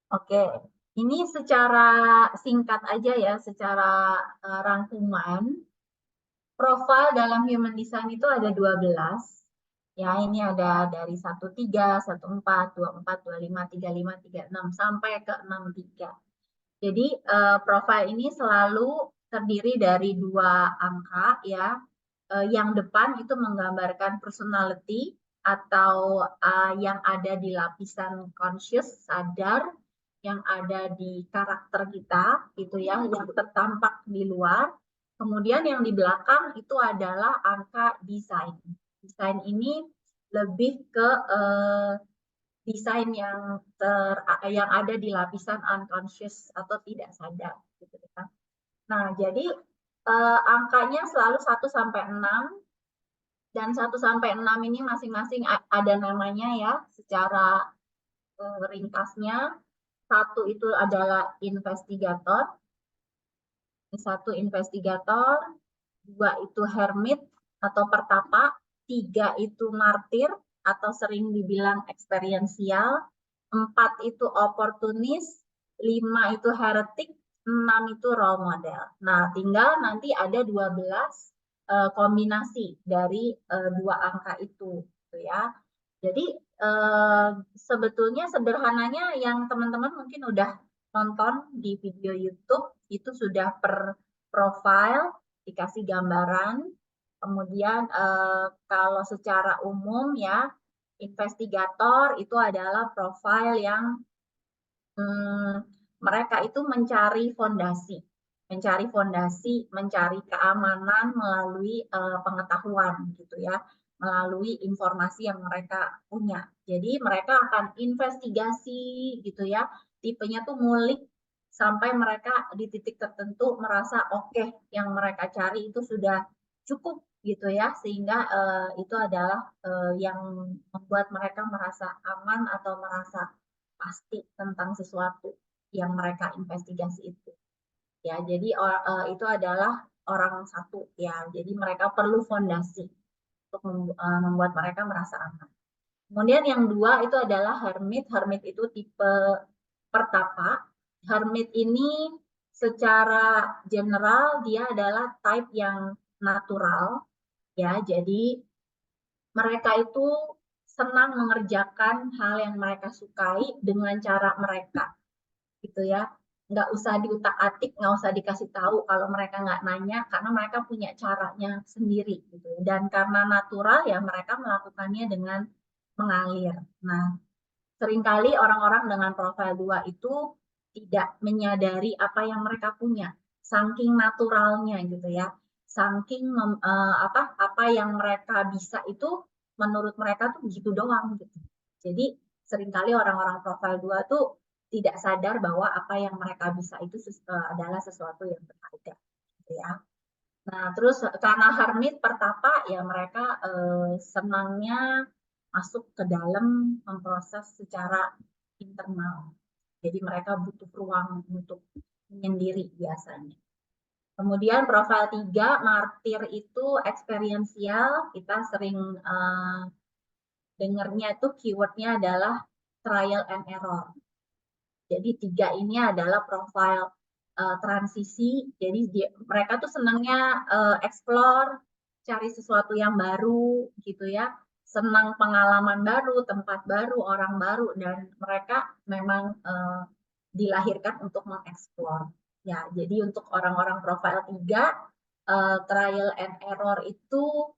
Oke, ini secara singkat aja ya, secara rangkuman. Profil dalam human design itu ada 12. Ya, ini ada dari 13, 14, 24, 25, 35, 36 sampai ke 63. Jadi profil ini selalu terdiri dari dua angka ya. Yang depan itu menggambarkan personality atau yang ada di lapisan conscious sadar, yang ada di karakter kita gitu ya, yang tertampak di luar. Kemudian yang di belakang itu adalah angka desain. Desain ini lebih ke desain yang ada di lapisan unconscious atau tidak sadar gitu kan. Nah, jadi angkanya selalu 1 sampai 6 dan 1 sampai 6 ini masing-masing ada namanya ya secara ringkasnya. Satu itu adalah investigator, satu investigator, dua itu hermit atau pertapa, tiga itu martir atau sering dibilang eksperiensial, empat itu oportunis, lima itu heretik, enam itu role model. Nah, tinggal nanti ada 12 kombinasi dari dua angka itu, gitu ya. Jadi sebetulnya sederhananya yang teman-teman mungkin udah nonton di video YouTube itu sudah per profile dikasih gambaran. Kemudian kalau secara umum ya investigator itu adalah profil yang mereka itu mencari fondasi, mencari keamanan melalui pengetahuan gitu ya, melalui informasi yang mereka punya. Jadi mereka akan investigasi gitu ya, tipenya tuh ngulik sampai mereka di titik tertentu merasa oke, yang mereka cari itu sudah cukup gitu ya, sehingga itu adalah yang membuat mereka merasa aman atau merasa pasti tentang sesuatu yang mereka investigasi itu. Ya, jadi itu adalah orang satu ya. Jadi mereka perlu fondasi untuk membuat mereka merasa aman. Kemudian yang dua itu adalah hermit. Hermit itu tipe pertapa. Hermit ini secara general dia adalah type yang natural ya. Jadi mereka itu senang mengerjakan hal yang mereka sukai dengan cara mereka gitu ya, nggak usah diutak-atik, nggak usah dikasih tahu kalau mereka nggak nanya, karena mereka punya caranya sendiri gitu. Dan karena natural ya mereka melakukannya dengan mengalir. Nah, seringkali orang-orang dengan profil 2 itu tidak menyadari apa yang mereka punya, saking naturalnya gitu ya, saking apa yang mereka bisa itu menurut mereka tuh begitu doang gitu. Jadi seringkali orang-orang profil 2 tuh tidak sadar bahwa apa yang mereka bisa itu adalah sesuatu yang berharga gitu ya. Nah, terus karena hermit pertapa ya mereka senangnya masuk ke dalam memproses secara internal. Jadi mereka butuh ruang untuk menyendiri biasanya. Kemudian profil 3 martir itu eksperiensial, kita sering dengarnya itu keywordnya adalah trial and error. Jadi 3 ini adalah profil transisi. Jadi mereka tuh senangnya explore, cari sesuatu yang baru gitu ya. Senang pengalaman baru, tempat baru, orang baru, dan mereka memang dilahirkan untuk mengeksplor. Ya, jadi untuk orang-orang profil 3, trial and error itu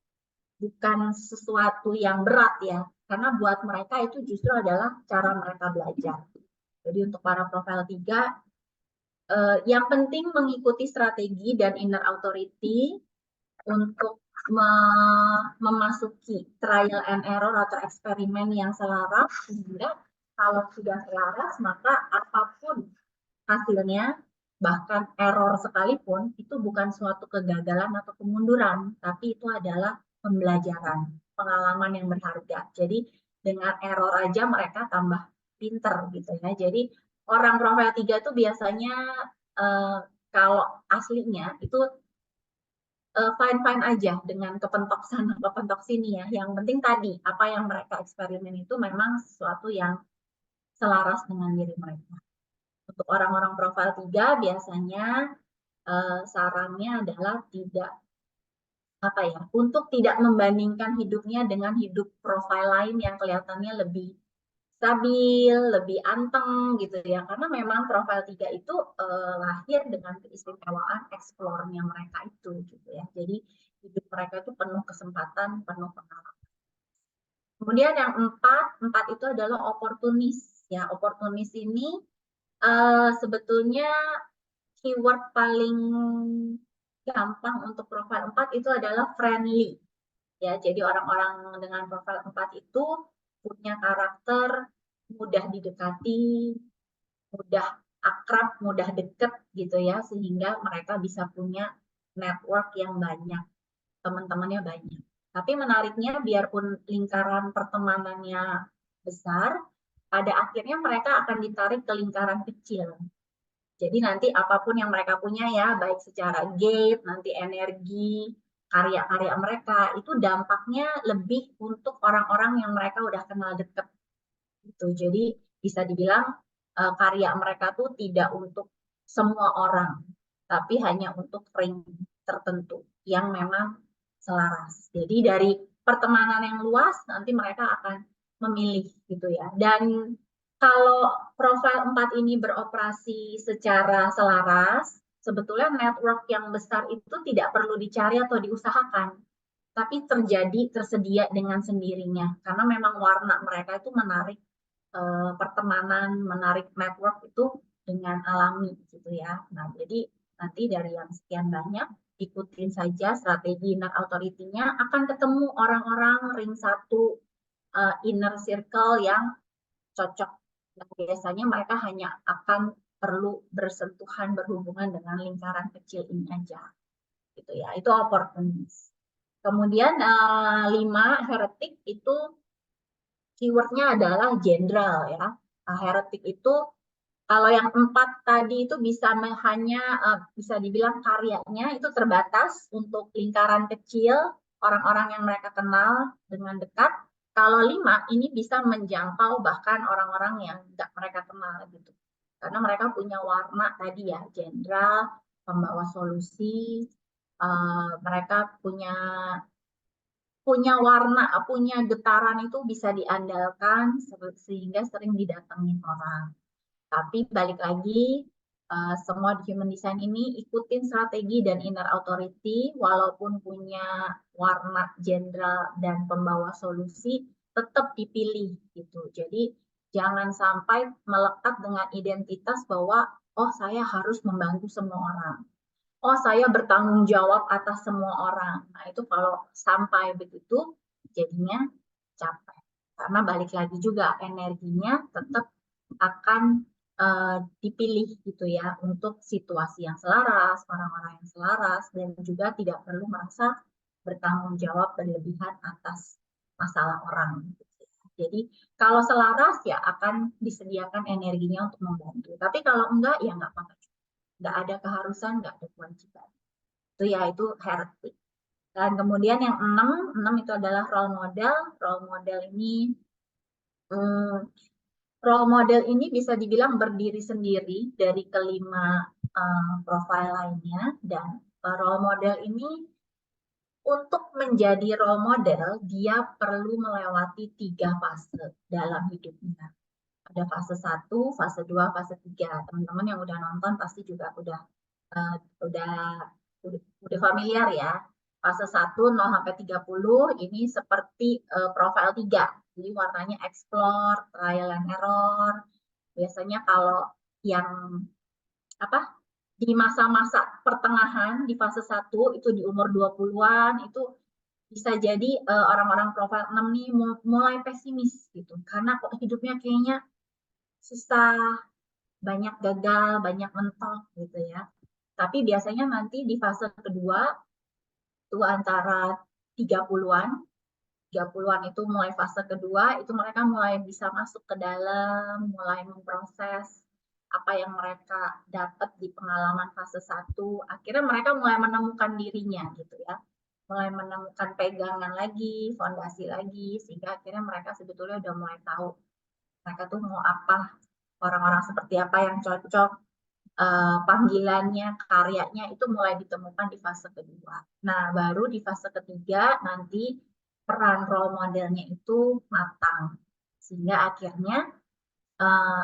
bukan sesuatu yang berat ya, karena buat mereka itu justru adalah cara mereka belajar. Jadi untuk para profil 3, yang penting mengikuti strategi dan inner authority untuk memasuki trial and error atau eksperimen yang selaras, sehingga kalau sudah selaras maka apapun hasilnya, bahkan error sekalipun, itu bukan suatu kegagalan atau kemunduran, tapi itu adalah pembelajaran, pengalaman yang berharga. Jadi dengan error aja mereka tambah pinter gitu ya. Jadi orang profil 3 itu biasanya kalau aslinya itu fine-fine aja dengan kepentok sana, kepentok sini ya. Yang penting tadi, apa yang mereka eksperimen itu memang sesuatu yang selaras dengan diri mereka. Untuk orang-orang profil 3 biasanya sarannya adalah untuk tidak membandingkan hidupnya dengan hidup profil lain yang kelihatannya lebih stabil, lebih anteng gitu ya. Karena memang profil 3 itu lahir dengan keistimewaan explore-nya mereka itu gitu ya. Jadi hidup mereka itu penuh kesempatan, penuh pengalaman. Kemudian yang empat itu adalah oportunis. Ya, oportunis ini sebetulnya keyword paling gampang untuk profil 4 itu adalah friendly. Ya, jadi orang-orang dengan profil 4 itu punya karakter mudah didekati, mudah akrab, mudah deket gitu ya, sehingga mereka bisa punya network yang banyak, teman-temannya banyak. Tapi menariknya biarpun lingkaran pertemanannya besar, pada akhirnya mereka akan ditarik ke lingkaran kecil. Jadi nanti apapun yang mereka punya ya, baik secara gate, nanti energi, karya-karya mereka, itu dampaknya lebih untuk orang-orang yang mereka udah kenal deket. Gitu. Jadi bisa dibilang karya mereka tuh tidak untuk semua orang, tapi hanya untuk ring tertentu yang memang selaras. Jadi dari pertemanan yang luas, nanti mereka akan memilih gitu ya. Dan kalau profil 4 ini beroperasi secara selaras, sebetulnya network yang besar itu tidak perlu dicari atau diusahakan, tapi tersedia dengan sendirinya. Karena memang warna mereka itu menarik pertemanan, menarik network itu dengan alami gitu ya. Nah, jadi nanti dari yang sekian banyak, ikutin saja strategi inner authority-nya, akan ketemu orang-orang ring 1 inner circle yang cocok. Dan biasanya mereka hanya akan perlu bersentuhan, berhubungan dengan lingkaran kecil ini aja. Gitu ya, itu opportunis. Kemudian 5, heretic itu keywordnya adalah jenderal ya. Heretic itu kalau yang 4 tadi itu hanya bisa dibilang karyanya itu terbatas untuk lingkaran kecil, orang-orang yang mereka kenal dengan dekat. Kalau 5 ini bisa menjangkau bahkan orang-orang yang nggak mereka kenal gitu. Karena mereka punya warna tadi ya, jenderal, pembawa solusi, mereka punya warna, punya getaran itu bisa diandalkan sehingga sering didatengin orang. Tapi balik lagi, semua di human design ini ikutin strategi dan inner authority, walaupun punya warna jenderal dan pembawa solusi, tetap dipilih gitu. Jadi jangan sampai melekat dengan identitas bahwa, oh saya harus membantu semua orang. Oh saya bertanggung jawab atas semua orang. Nah itu kalau sampai begitu, jadinya capek. Karena balik lagi juga energinya tetap akan dipilih gitu ya untuk situasi yang selaras, orang-orang yang selaras, dan juga tidak perlu merasa bertanggung jawab berlebihan atas masalah orang. Gitu. Jadi kalau selaras ya akan disediakan energinya untuk membantu. Tapi kalau enggak ya nggak apa-apa. Nggak ada keharusan, nggak ada kewajiban. Itu ya itu heretic. Dan kemudian yang 6 itu adalah role model. Role model ini role model ini bisa dibilang berdiri sendiri dari kelima profil lainnya, dan role model ini untuk menjadi role model dia perlu melewati 3 fase dalam hidupnya. Ada fase 1, fase 2, fase 3. Teman-teman yang udah nonton pasti juga uh, udah udah familiar ya. Fase 1 0 sampai 30 ini seperti profil 3. Jadi warnanya explore, trial and error. Biasanya kalau yang di masa-masa pertengahan di fase 1 itu di umur 20-an itu bisa jadi orang-orang profil 6 nih mulai pesimis gitu. Karena kok hidupnya kayaknya susah, banyak gagal, banyak mentok gitu ya. Tapi biasanya nanti di fase kedua itu antara 30-an, 30-an itu mulai fase kedua, itu mereka mulai bisa masuk ke dalam, mulai memproses apa yang mereka dapat di pengalaman fase 1. Akhirnya mereka mulai menemukan dirinya gitu ya. Mulai menemukan pegangan lagi, fondasi lagi, sehingga akhirnya mereka sebetulnya udah mulai tahu mereka tuh mau apa orang-orang seperti apa yang cocok, panggilannya, karyanya itu mulai ditemukan di fase kedua. Nah, baru di fase ketiga nanti peran role modelnya itu matang. Sehingga akhirnya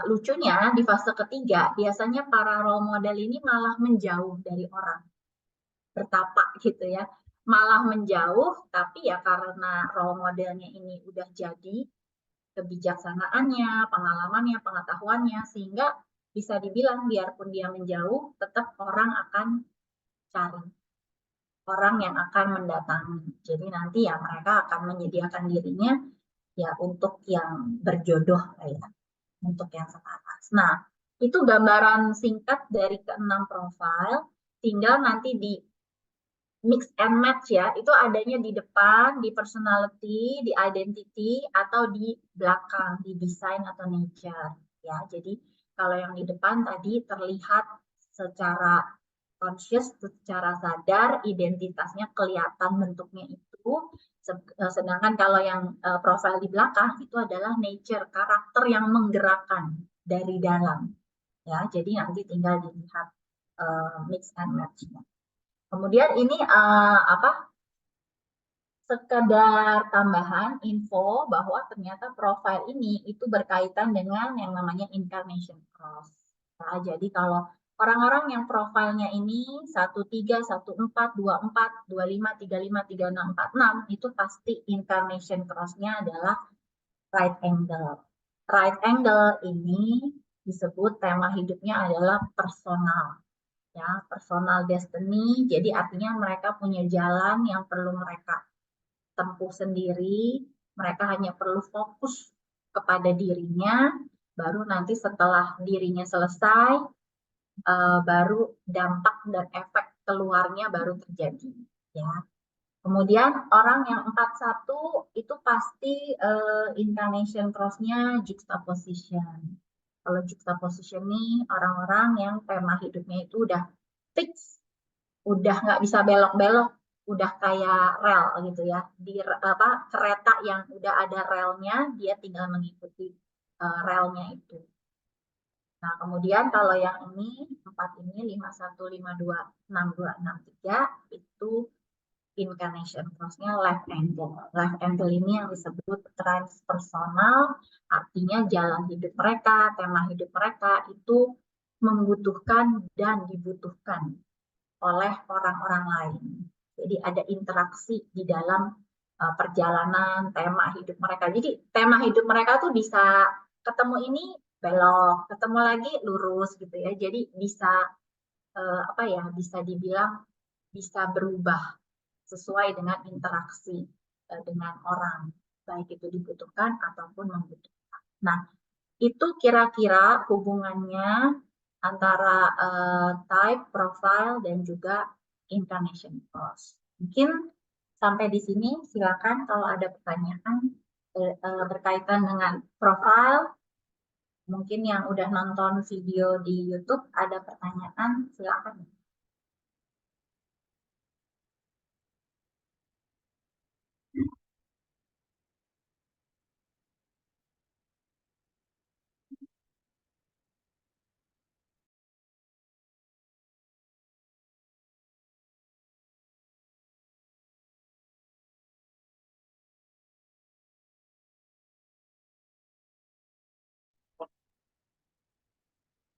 lucunya di fase ketiga biasanya para role model ini malah menjauh dari orang, bertapa gitu ya. Malah menjauh, tapi ya karena role modelnya ini udah jadi kebijaksanaannya, pengalamannya, pengetahuannya, sehingga bisa dibilang biarpun dia menjauh, tetap orang akan cari, orang yang akan mendatangi. Jadi nanti ya mereka akan menyediakan dirinya ya untuk yang berjodoh lah ya, untuk yang selaras. Nah, itu gambaran singkat dari keenam profil, tinggal nanti di mix and match ya, itu adanya di depan, di personality, di identity, atau di belakang, di design atau nature. Ya, jadi kalau yang di depan tadi terlihat secara conscious, secara sadar, identitasnya kelihatan bentuknya itu. Sedangkan kalau yang profil di belakang itu adalah nature, karakter yang menggerakkan dari dalam. Ya, jadi nanti tinggal dilihat mix and match-nya. Kemudian ini sekedar tambahan info bahwa ternyata profil ini itu berkaitan dengan yang namanya incarnation cross. Nah, jadi kalau orang-orang yang profilnya ini 13, 14, 24, 25, 35, 36, 46 itu pasti incarnation cross-nya adalah right angle. Right angle ini disebut tema hidupnya adalah personal. Ya, personal destiny, jadi artinya mereka punya jalan yang perlu mereka tempuh sendiri, mereka hanya perlu fokus kepada dirinya, baru nanti setelah dirinya selesai, baru dampak dan efek keluarnya baru terjadi. Ya. Kemudian orang yang 41 itu pasti incarnation cross-nya juxtaposition. Kalau juxtaposition nih orang-orang yang tema hidupnya itu udah fix, udah nggak bisa belok-belok, udah kayak rel gitu ya, di kereta yang udah ada relnya, dia tinggal mengikuti relnya itu. Nah, kemudian kalau yang ini 4 ini 51, 52, 62, 63 itu incarnation cross-nya left angle. Left angle ini yang disebut transpersonal, artinya jalan hidup mereka, tema hidup mereka itu membutuhkan dan dibutuhkan oleh orang-orang lain. Jadi ada interaksi di dalam perjalanan tema hidup mereka. Jadi tema hidup mereka tuh bisa ketemu ini belok, ketemu lagi lurus gitu ya. Jadi bisa bisa dibilang bisa berubah sesuai dengan interaksi dengan orang, baik itu dibutuhkan ataupun membutuhkan. Nah, itu kira-kira hubungannya antara type, profile, dan juga incarnation cross. Mungkin sampai di sini, silakan kalau ada pertanyaan berkaitan dengan profile. Mungkin yang udah nonton video di YouTube ada pertanyaan, silakan.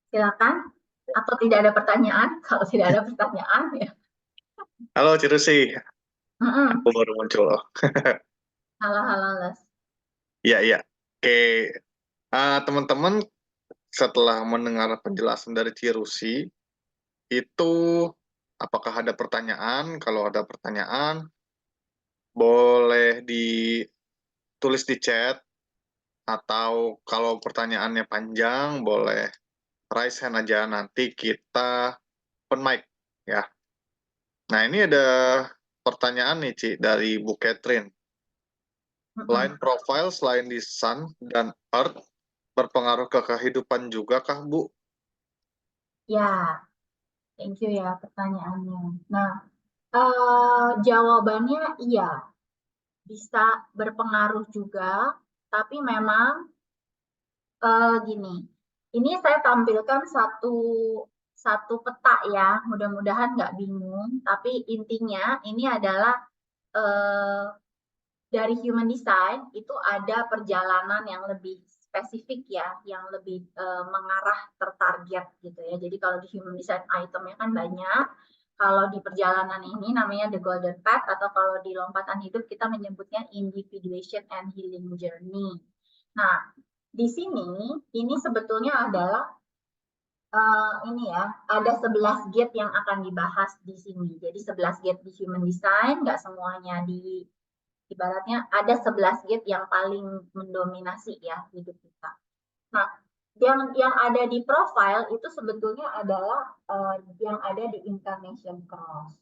Silakan. Atau tidak ada pertanyaan? Kalau tidak ada pertanyaan ya. Halo Cirusi, aku baru muncul. Halo, Les. Iya, iya. Oke, teman-teman setelah mendengar penjelasan dari Cirusi, itu apakah ada pertanyaan? Kalau ada pertanyaan, boleh ditulis di chat, atau kalau pertanyaannya panjang, boleh raise hand aja, nanti kita open mic, ya. Nah, ini ada pertanyaan nih, Ci, dari Bu Catherine. Selain profile, selain di Sun dan Earth, berpengaruh ke kehidupan juga kah, Bu? Ya, thank you ya pertanyaannya. Nah, jawabannya iya, bisa berpengaruh juga, tapi memang gini, Ini saya tampilkan satu peta ya, mudah-mudahan nggak bingung. Tapi intinya ini adalah dari human design itu ada perjalanan yang lebih spesifik ya, yang lebih mengarah tertarget gitu ya. Jadi kalau di human design itemnya kan banyak, kalau di perjalanan ini namanya the golden path, atau kalau di lompatan hidup kita menyebutnya individuation and healing journey. Nah, di sini ini sebetulnya adalah ini ya, ada 11 gate yang akan dibahas di sini. Jadi 11 gate di human design, nggak semuanya ibaratnya ada 11 gate yang paling mendominasi ya hidup kita. Nah, yang ada di profile itu sebetulnya adalah yang ada di incarnation cross.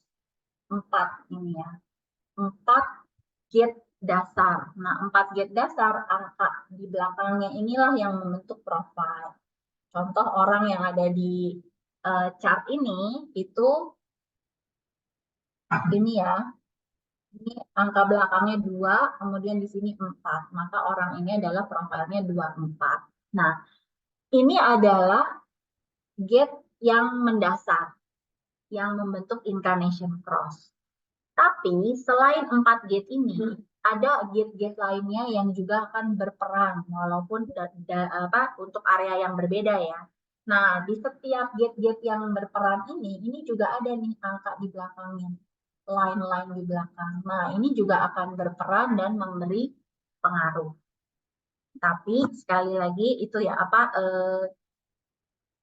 4 ini ya. 4 gate dasar. Nah, 4 gate dasar, angka di belakangnya inilah yang membentuk profile. Contoh orang yang ada di chart ini itu ini ya, ini angka belakangnya 2, kemudian di sini 4. Maka orang ini adalah profilnya 24. Nah, ini adalah gate yang mendasar, yang membentuk incarnation cross. Tapi selain 4 gate ini, ada gate-gate lainnya yang juga akan berperan, walaupun untuk area yang berbeda ya. Nah, di setiap gate-gate yang berperan ini juga ada nih angka di belakangnya, line-line di belakang. Nah, ini juga akan berperan dan memberi pengaruh. Tapi sekali lagi itu ya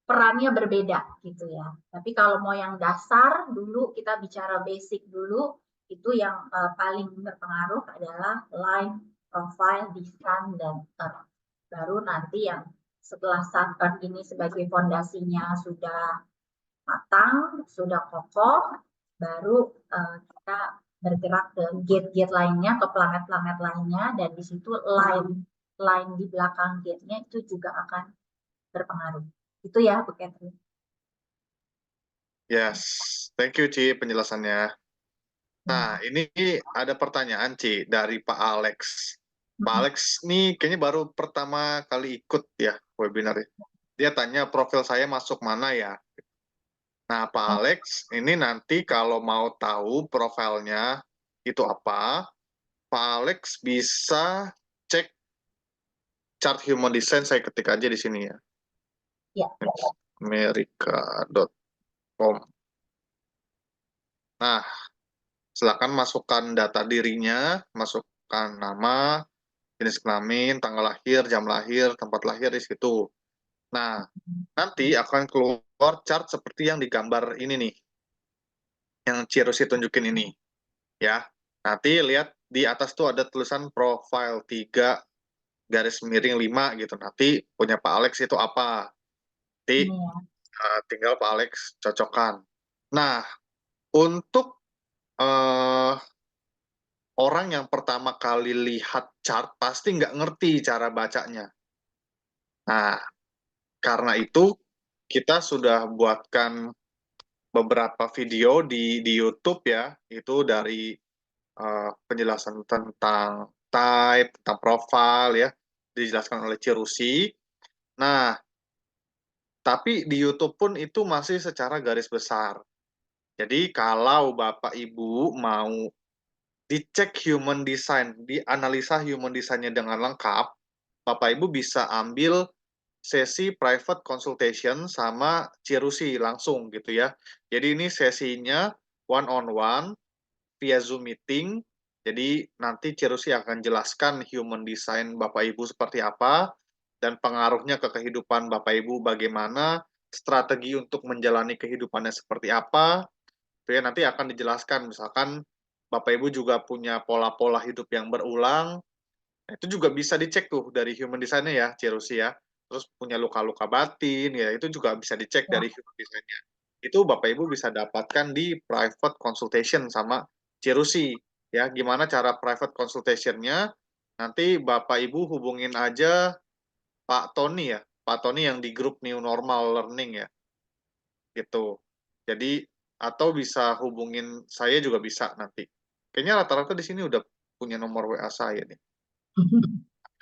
perannya berbeda gitu ya. Tapi kalau mau yang dasar dulu kita bicara basic dulu, itu yang paling berpengaruh adalah line, profile, di sun, dan earth. Baru nanti yang setelah sun earth ini sebagai fondasinya sudah matang, sudah kokoh, baru kita bergerak ke gate-gate lainnya, ke planet-planet lainnya, dan di situ line di belakang gate-nya itu juga akan berpengaruh. Itu ya, Bu Catherine. Yes, thank you Ci penjelasannya. Nah, ini ada pertanyaan Ci dari Pak Alex. Pak Alex nih kayaknya baru pertama kali ikut ya webinar. Dia tanya profil saya masuk mana ya? Nah, Pak Alex, ini nanti kalau mau tahu profilnya itu apa, Pak Alex bisa cek chart human design, saya ketik aja di sini ya. Ya. America.com. Nah, silakan masukkan data dirinya, masukkan nama, jenis kelamin, tanggal lahir, jam lahir, tempat lahir di situ. Nah, nanti akan keluar chart seperti yang digambar ini nih, yang Cirusi tunjukin ini, ya. Nanti lihat di atas tuh ada tulisan profile 3 garis miring 5 gitu. Nanti punya Pak Alex itu apa? Nanti tinggal Pak Alex cocokkan. Nah, untuk orang yang pertama kali lihat chart pasti nggak ngerti cara bacanya. Nah, karena itu kita sudah buatkan beberapa video di YouTube ya, itu dari penjelasan tentang type, tentang profile ya, dijelaskan oleh Cirusi. Nah, tapi di YouTube pun itu masih secara garis besar. Jadi kalau Bapak Ibu mau dicek human design, dianalisa human design-nya dengan lengkap, Bapak Ibu bisa ambil sesi private consultation sama Cirusi langsung gitu ya. Jadi ini sesinya one on one via Zoom meeting. Jadi nanti Cirusi akan jelaskan human design Bapak Ibu seperti apa dan pengaruhnya ke kehidupan Bapak Ibu bagaimana, strategi untuk menjalani kehidupannya seperti apa. Itu ya nanti akan dijelaskan misalkan Bapak Ibu juga punya pola-pola hidup yang berulang. Nah, itu juga bisa dicek tuh dari human design-nya ya, Cirusi ya. Terus punya luka-luka batin ya, itu juga bisa dicek dari human design-nya. Itu Bapak Ibu bisa dapatkan di private consultation sama Cirusi. Ya, gimana cara private consultation-nya? Nanti Bapak Ibu hubungin aja Pak Tony ya. Pak Tony yang di grup New Normal Learning ya. Gitu. Jadi atau bisa hubungin saya juga bisa nanti. Kayaknya rata-rata di sini udah punya nomor WA saya nih.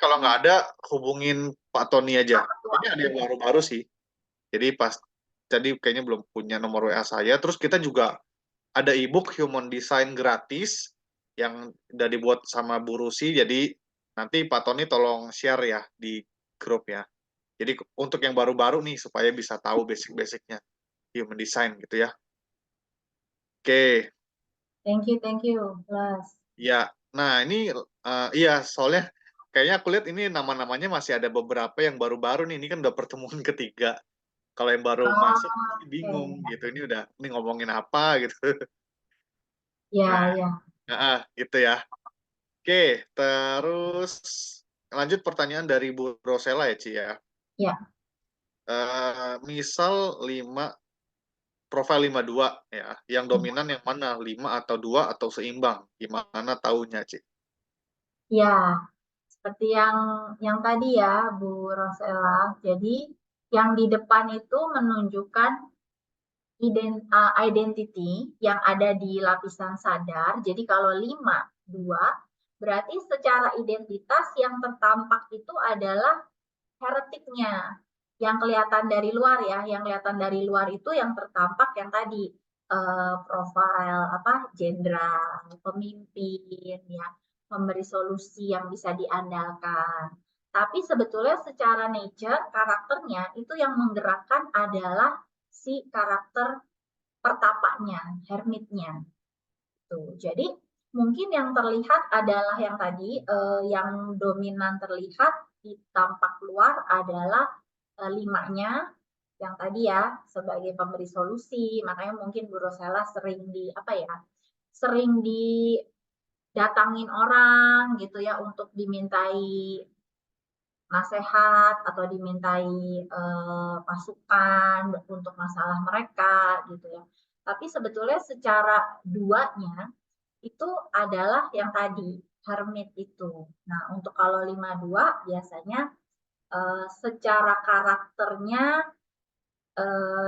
kalau nggak ada, hubungin Pak Tony aja. Ini ada yang baru-baru sih. Jadi kayaknya belum punya nomor WA saya. Terus kita juga ada ebook Human Design gratis yang udah dibuat sama Bu Rusi. Jadi nanti Pak Tony tolong share ya di grup ya. Jadi untuk yang baru-baru nih supaya bisa tahu basic-basicnya Human Design gitu ya. Oke, Thank you, Plus. ya. Nah ini iya soalnya kayaknya aku lihat ini nama-namanya masih ada beberapa yang baru-baru nih. Ini kan udah pertemuan ketiga. Kalau yang baru masuk Oh, pasti bingung oke. gitu. Ini ngomongin apa gitu. Nah, Ya, ya, gitu ya. Oke, terus lanjut pertanyaan dari Bu Rosela ya, Ci ya. ya, Misal 5 profil 52 ya, yang dominan yang mana? 5 atau 2 atau seimbang? Gimana taunya, Ci? ya. Seperti yang tadi ya, Bu Rosella. Jadi yang di depan itu menunjukkan identity yang ada di lapisan sadar. Jadi kalau 5, 2, berarti secara identitas yang tertampak itu adalah heretiknya. Yang kelihatan dari luar ya, yang kelihatan dari luar itu yang tertampak yang tadi profil apa jenderal, pemimpin ya, memberi solusi yang bisa diandalkan. Tapi sebetulnya secara nature karakternya itu yang menggerakkan adalah si karakter pertapanya, hermitnya. Tuh. Jadi mungkin yang terlihat adalah yang tadi yang dominan terlihat di tampak luar adalah limanya yang tadi ya sebagai pemberi solusi. Makanya mungkin Bu Rosella sering di apa ya? Sering didatangin orang gitu ya untuk dimintai nasihat atau dimintai masukan untuk masalah mereka gitu ya. Tapi sebetulnya secara duanya itu adalah yang tadi hermit itu. Nah, untuk kalau 52 biasanya secara karakternya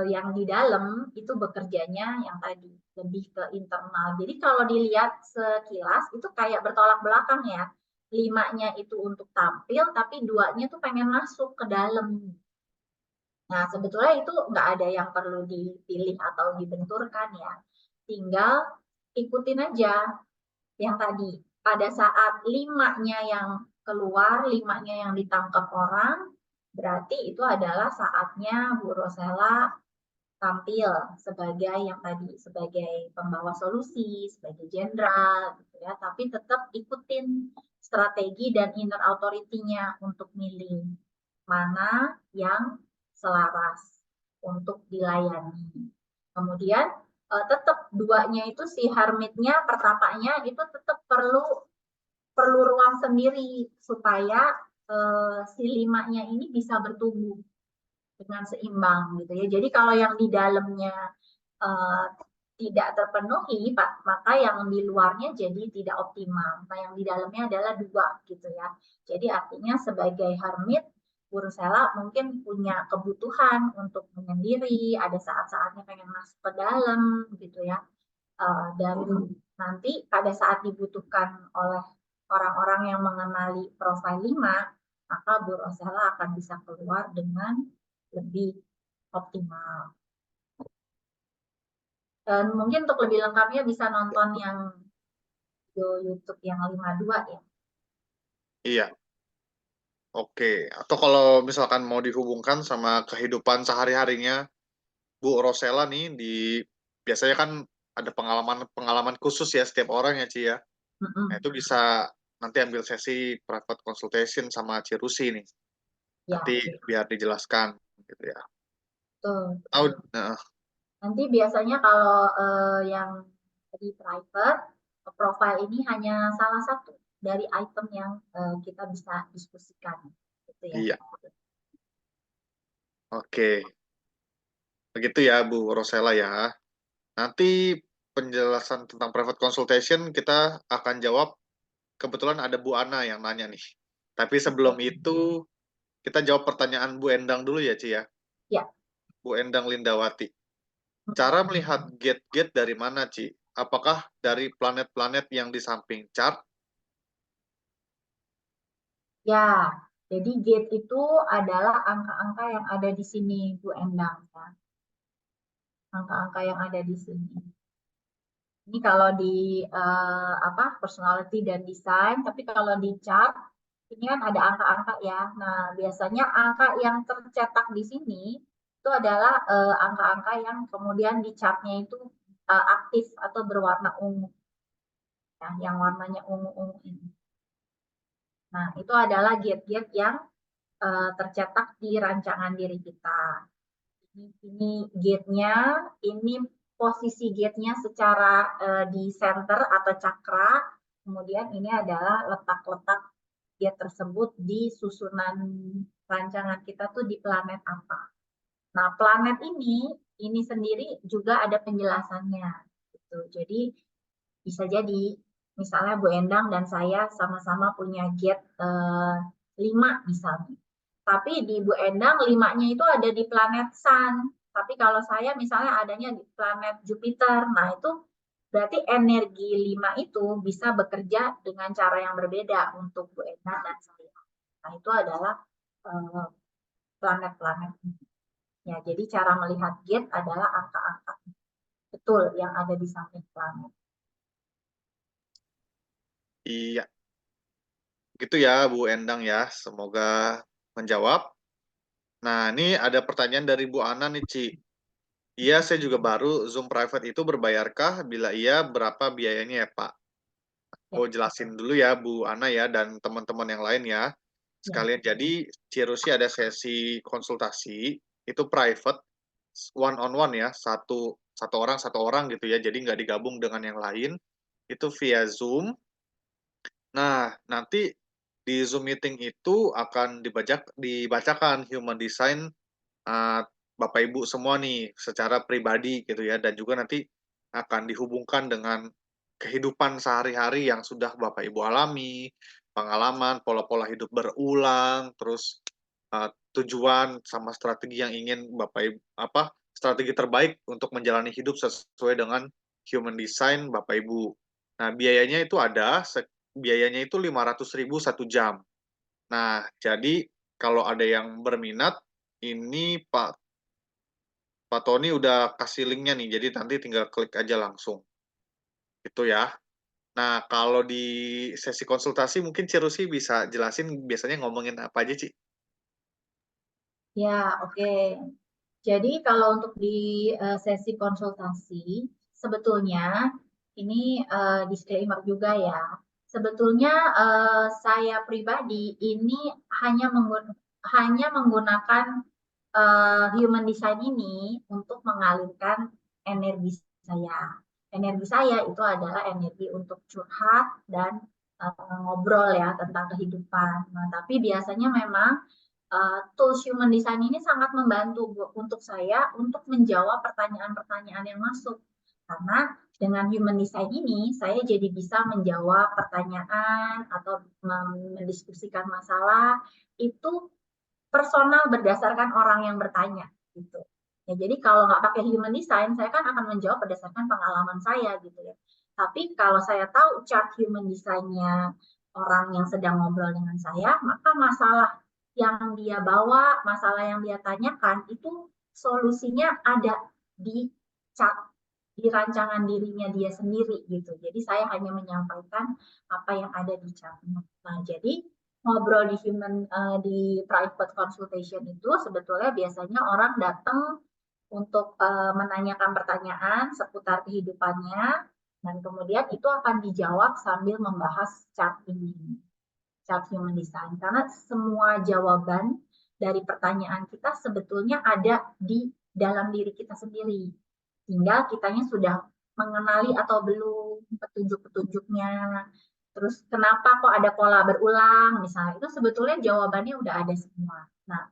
yang di dalam itu bekerjanya yang tadi lebih ke internal. Jadi kalau dilihat sekilas itu kayak bertolak belakang ya. Limanya itu untuk tampil, tapi duanya tuh pengen masuk ke dalam. Nah, sebetulnya itu nggak ada yang perlu dipilih atau dibenturkan ya. Tinggal ikutin aja yang tadi. Pada saat limanya yang keluar, limanya yang ditangkap orang, berarti itu adalah saatnya Bu Rosella tampil sebagai yang tadi, sebagai pembawa solusi, sebagai jenderal, gitu ya. Tapi tetap ikutin strategi dan inner authority-nya untuk milih mana yang selaras untuk dilayani. Kemudian tetap duanya itu si hermitnya, pertapanya itu tetap perlu ruang sendiri supaya si limanya ini bisa bertumbuh dengan seimbang gitu ya. Jadi kalau yang di dalamnya uh, tidak terpenuhi, Pak, maka yang di luarnya jadi tidak optimal. Nah, yang di dalamnya adalah dua gitu ya. Jadi artinya sebagai hermit, Urusela mungkin punya kebutuhan untuk menyendiri, ada saat-saatnya pengen masuk ke dalam gitu ya. Dan nanti pada saat dibutuhkan oleh orang-orang yang mengenali profil 5, maka Bu Rosella akan bisa keluar dengan lebih optimal. Dan mungkin untuk lebih lengkapnya bisa nonton yang video YouTube yang 52 ya. Iya, oke. Atau kalau misalkan mau dihubungkan sama kehidupan sehari-harinya Bu Rosela nih biasanya kan ada pengalaman khusus ya setiap orang ya, Ci ya. Nah, itu bisa nanti ambil sesi private consultation sama Cirusi nih. Nanti Ya, biar dijelaskan gitu ya. betul. Tahu, nah, Nanti biasanya kalau yang di private, profile ini hanya salah satu dari item yang kita bisa diskusikan. Gitu ya. iya, oke. Begitu ya Bu Rosela ya. Nanti penjelasan tentang private consultation kita akan jawab. Kebetulan ada Bu Ana yang nanya nih. Tapi sebelum itu kita jawab pertanyaan Bu Endang dulu ya, Ci ya. Ya. Bu Endang Lindawati. Cara melihat gate-gate dari mana, Ci? Apakah dari planet-planet yang di samping chart Ya, jadi gate itu adalah angka-angka yang ada di sini, Bu Endang. Ya. Angka-angka yang ada di sini. Ini kalau di personality dan design, tapi kalau di chart ini kan ada angka-angka ya. Nah, biasanya angka yang tercetak di sini itu adalah angka-angka yang kemudian di chartnya itu aktif atau berwarna ungu. Ya, yang warnanya ungu-ungu ini. Nah, itu adalah gate-gate yang tercetak di rancangan diri kita. Ini gate-nya, ini posisi gate-nya secara di center atau cakra. Kemudian ini adalah letak-letak gate tersebut di susunan rancangan kita tuh di planet apa. Nah, planet ini sendiri juga ada penjelasannya. Gitu. Jadi bisa jadi misalnya Bu Endang dan saya sama-sama punya gate 5 misalnya. Tapi di Bu Endang 5-nya itu ada di planet Sun. Tapi kalau saya misalnya adanya di planet Jupiter. Nah, itu berarti energi 5 itu bisa bekerja dengan cara yang berbeda untuk Bu Endang dan saya. Nah, itu adalah planet-planet ini. Ya, jadi cara melihat gate adalah angka-angka betul yang ada di samping planet. Iya, gitu ya Bu Endang ya. Semoga menjawab. Nah, ini ada pertanyaan dari Bu Ana nih, Ci. Iya, saya juga baru. Zoom private itu berbayarkah? Bila iya, berapa biayanya ya, Pak? Ya, Aku jelasin dulu ya, Bu Ana ya, dan teman-teman yang lain ya. ya. Sekalian, jadi Cirusi ada sesi konsultasi, itu private, one on one ya, satu orang gitu ya, jadi nggak digabung dengan yang lain, itu via Zoom. Nah, nanti di Zoom meeting itu akan dibacakan human design uh, Bapak Ibu semua nih secara pribadi gitu ya, dan juga nanti akan dihubungkan dengan kehidupan sehari-hari yang sudah Bapak Ibu alami, pengalaman, pola-pola hidup berulang, terus tujuan sama strategi yang ingin Bapak Ibu strategi terbaik untuk menjalani hidup sesuai dengan human design Bapak Ibu. Nah, biayanya itu 500.000 1 jam. Nah, jadi kalau ada yang berminat, ini Pak Tony udah kasih linknya nih, jadi nanti tinggal klik aja langsung. Itu ya. Nah, kalau di sesi konsultasi mungkin Cirusi bisa jelasin biasanya ngomongin apa aja, Ci? Ya, oke. Jadi kalau untuk di sesi konsultasi, sebetulnya ini disclaimer juga ya. Sebetulnya saya pribadi ini hanya menggunakan human design ini untuk mengalirkan energi saya. Energi saya itu adalah energi untuk curhat dan ngobrol ya tentang kehidupan. Nah, tapi biasanya memang tools human design ini sangat membantu untuk saya untuk menjawab pertanyaan-pertanyaan yang masuk. Karena dengan human design ini, saya jadi bisa menjawab pertanyaan atau mendiskusikan masalah itu personal berdasarkan orang yang bertanya. Gitu. Ya, jadi kalau nggak pakai human design, saya kan akan menjawab berdasarkan pengalaman saya gitu ya. Tapi kalau saya tahu chart human design-nya orang yang sedang ngobrol dengan saya, maka masalah yang dia bawa, masalah yang dia tanyakan itu solusinya ada di chart, di rancangan dirinya dia sendiri gitu. Jadi saya hanya menyampaikan apa yang ada di chartnya. Nah, jadi ngobrol di private consultation itu sebetulnya biasanya orang datang untuk menanyakan pertanyaan seputar kehidupannya dan kemudian itu akan dijawab sambil membahas chart ini. Chart human design karena semua jawaban dari pertanyaan kita sebetulnya ada di dalam diri kita sendiri. Tinggal kitanya sudah mengenali atau belum petunjuk-petunjuknya. Terus kenapa kok ada pola berulang misalnya itu sebetulnya jawabannya udah ada semua. Nah,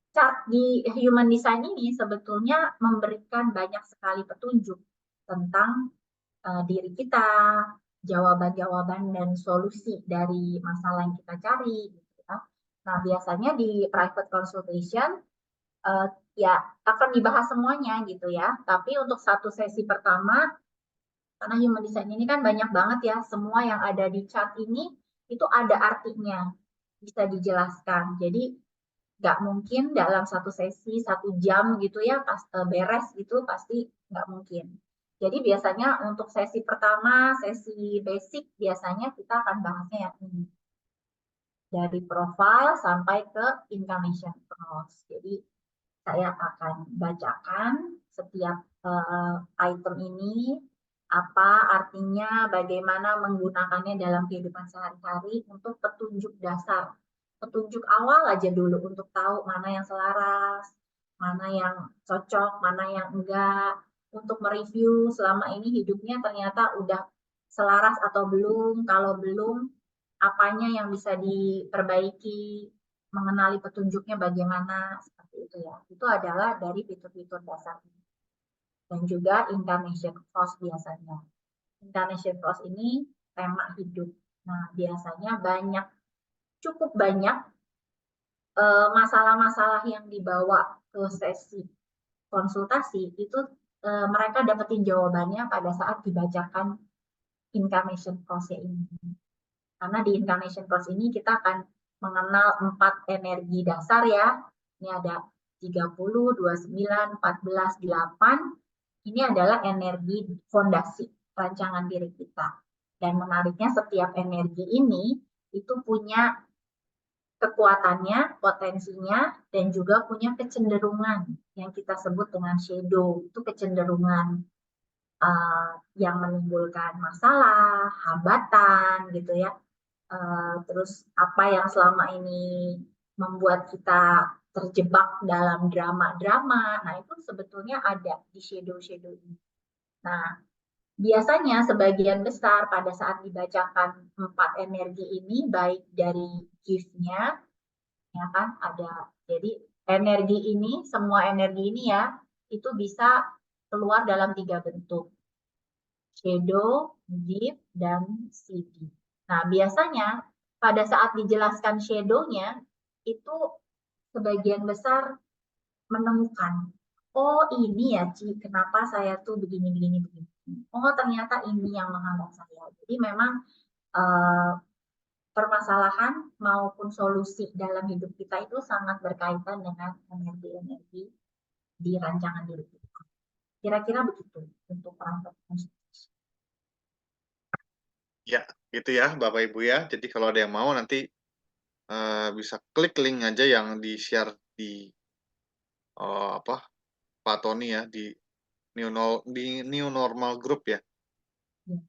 chart di human design ini sebetulnya memberikan banyak sekali petunjuk tentang diri kita, jawaban-jawaban dan solusi dari masalah yang kita cari. Gitu ya. Nah, biasanya di private consultation uh, ya akan dibahas semuanya gitu ya. Tapi untuk satu sesi pertama, karena human design ini kan banyak banget ya, semua yang ada di chart ini itu ada artinya. bisa dijelaskan. Jadi nggak mungkin dalam satu sesi 1 jam gitu ya pas beres gitu, pasti nggak mungkin. Jadi biasanya untuk sesi pertama, sesi basic, biasanya kita akan bahasnya yang ini. Dari profile sampai ke information cross. Jadi saya akan bacakan setiap item ini, apa artinya, bagaimana menggunakannya dalam kehidupan sehari-hari untuk petunjuk dasar. Petunjuk awal aja dulu untuk tahu mana yang selaras, mana yang cocok, mana yang enggak. Untuk mereview selama ini hidupnya ternyata udah selaras atau belum. Kalau belum, apanya yang bisa diperbaiki, mengenali petunjuknya bagaimana, seperti itu ya. Itu adalah dari fitur-fitur dasar ini. Dan juga incarnation cross biasanya. Incarnation cross ini tema hidup. Nah, biasanya cukup banyak masalah-masalah yang dibawa ke sesi konsultasi itu mereka dapetin jawabannya pada saat dibacakan incarnation cross ini. Karena di incarnation cross ini kita akan mengenal 4 energi dasar ya. Ini ada 30, 29, 14, 8. Ini adalah energi fondasi rancangan diri kita. Dan menariknya setiap energi ini itu punya kekuatannya, potensinya, dan juga punya kecenderungan yang kita sebut dengan shadow. Itu kecenderungan yang menimbulkan masalah, hambatan gitu ya. Terus apa yang selama ini membuat kita terjebak dalam drama-drama, nah itu sebetulnya ada di shadow-shadow ini. Nah, biasanya sebagian besar pada saat dibacakan 4 energi ini, baik dari gift-nya, ya kan, ada. Jadi energi ini, semua energi ini ya, itu bisa keluar dalam 3 bentuk. Shadow, gift, dan CD. Nah, biasanya pada saat dijelaskan shadow-nya, itu sebagian besar menemukan, oh ini ya Ci, kenapa saya tuh begini, begini, begini. Oh ternyata ini yang menghambat saya. Jadi memang permasalahan maupun solusi dalam hidup kita itu sangat berkaitan dengan energi-energi di rancangan diri kita. Kira-kira begitu untuk perangkat konstitusi. Ya, gitu ya Bapak Ibu ya. Jadi kalau ada yang mau nanti bisa klik link aja yang di-share di Pak Tony ya di New Normal Group ya. Ya.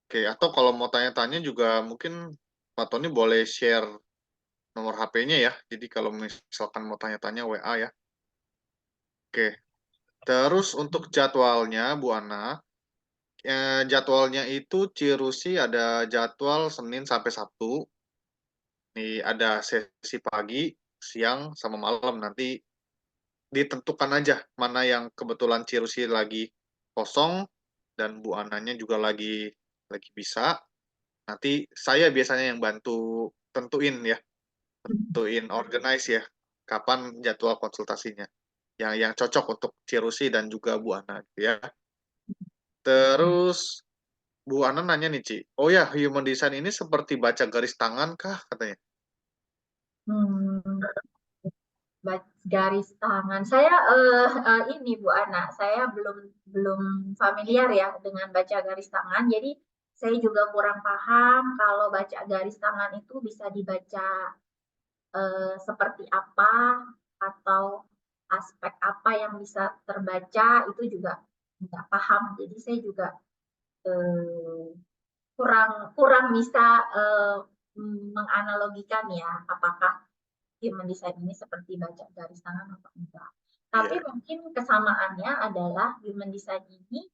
Oke, atau kalau mau tanya-tanya juga mungkin Pak Tony boleh share nomor HP-nya ya. Jadi kalau misalkan mau tanya-tanya WA ya. Oke. Terus untuk jadwalnya Bu Ana, jadwalnya itu Cirusi ada jadwal Senin sampai Sabtu. Nih ada sesi pagi, siang, sama malam. Nanti ditentukan aja mana yang kebetulan Cirusi lagi kosong dan Bu Ananya juga lagi bisa. Nanti saya biasanya yang bantu tentuin ya, tentuin organize ya, kapan jadwal konsultasinya. Yang cocok untuk Cirusi dan juga Bu Ana gitu ya. Terus Bu Ana nanya nih, Ci. Oh ya, human design ini seperti baca garis tangan kah katanya? Hmm, garis tangan. Saya ini Bu Ana, saya belum familiar ya dengan baca garis tangan. Jadi saya juga kurang paham kalau baca garis tangan itu bisa dibaca seperti apa atau aspek apa yang bisa terbaca, itu juga nggak paham. Jadi saya juga eh, kurang kurang bisa menganalogikan ya apakah human design ini seperti baca garis tangan atau enggak. Tapi Iya, mungkin kesamaannya adalah human design ini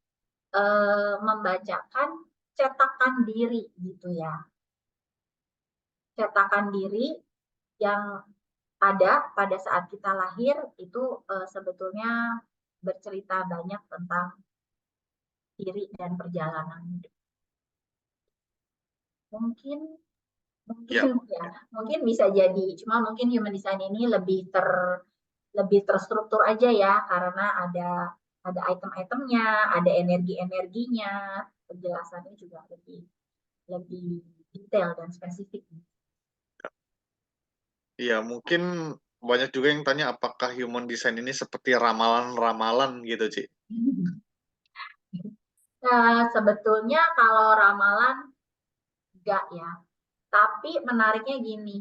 membacakan cetakan diri gitu ya. Cetakan diri yang ada pada saat kita lahir itu sebetulnya bercerita banyak tentang diri dan perjalanan hidup. Mungkin iya. mungkin ya, mungkin bisa jadi. Cuma mungkin human design ini lebih terstruktur aja ya karena ada item-itemnya, ada energi-energinya, penjelasannya juga lebih lebih detail dan spesifik. Iya, mungkin banyak juga yang tanya apakah human design ini seperti ramalan-ramalan gitu, Ci? Nah, sebetulnya kalau ramalan enggak ya. Tapi menariknya gini,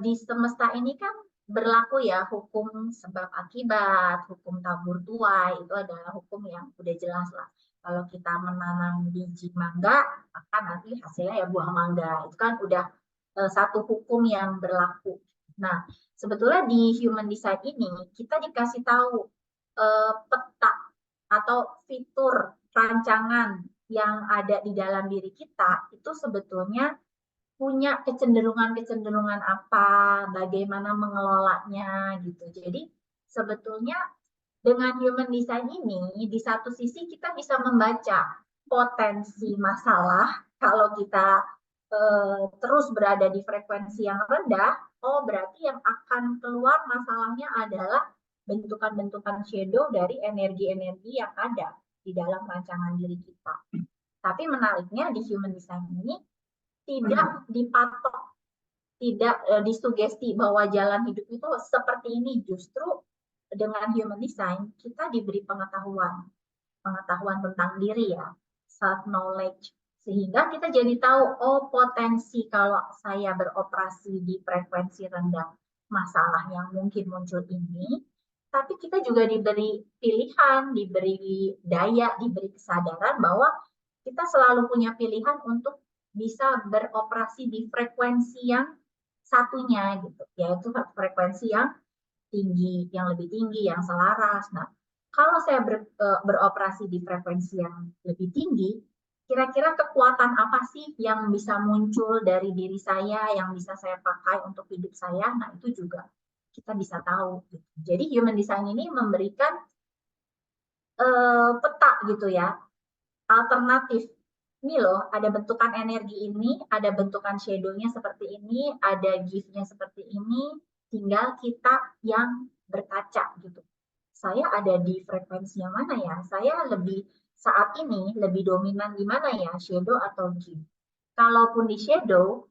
di semesta ini kan berlaku ya hukum sebab akibat, hukum tabur tuai, itu adalah hukum yang udah jelas lah. Kalau kita menanam biji mangga, maka nanti hasilnya ya buah mangga. Itu kan udah satu hukum yang berlaku. Nah, sebetulnya di human design ini kita dikasih tahu peta atau fitur rancangan yang ada di dalam diri kita itu sebetulnya punya kecenderungan-kecenderungan apa, bagaimana mengelolanya gitu. Jadi sebetulnya dengan human design ini di satu sisi kita bisa membaca potensi masalah kalau kita terus berada di frekuensi yang rendah, oh berarti yang akan keluar masalahnya adalah bentukan-bentukan shadow dari energi-energi yang ada di dalam rancangan diri kita. Tapi menariknya di human design ini tidak dipatok, tidak disugesti bahwa jalan hidup itu seperti ini. Justru dengan human design kita diberi pengetahuan tentang diri ya, self knowledge, sehingga kita jadi tahu oh potensi kalau saya beroperasi di frekuensi rendah masalah yang mungkin muncul ini, tapi kita juga diberi pilihan, diberi daya, diberi kesadaran bahwa kita selalu punya pilihan untuk bisa beroperasi di frekuensi yang satunya gitu, yaitu frekuensi yang tinggi, yang lebih tinggi, yang selaras. Nah, kalau saya beroperasi di frekuensi yang lebih tinggi, kira-kira kekuatan apa sih yang bisa muncul dari diri saya, yang bisa saya pakai untuk hidup saya? Nah, itu juga kita bisa tahu. Gitu. Jadi human design ini memberikan peta gitu ya, alternatif. Ini loh, ada bentukan energi ini, ada bentukan shadow-nya seperti ini, ada gift-nya seperti ini, tinggal kita yang berkaca gitu. Saya ada di frekuensi yang mana ya? Saya lebih saat ini lebih dominan di mana ya? Shadow atau gift? Kalaupun di shadow,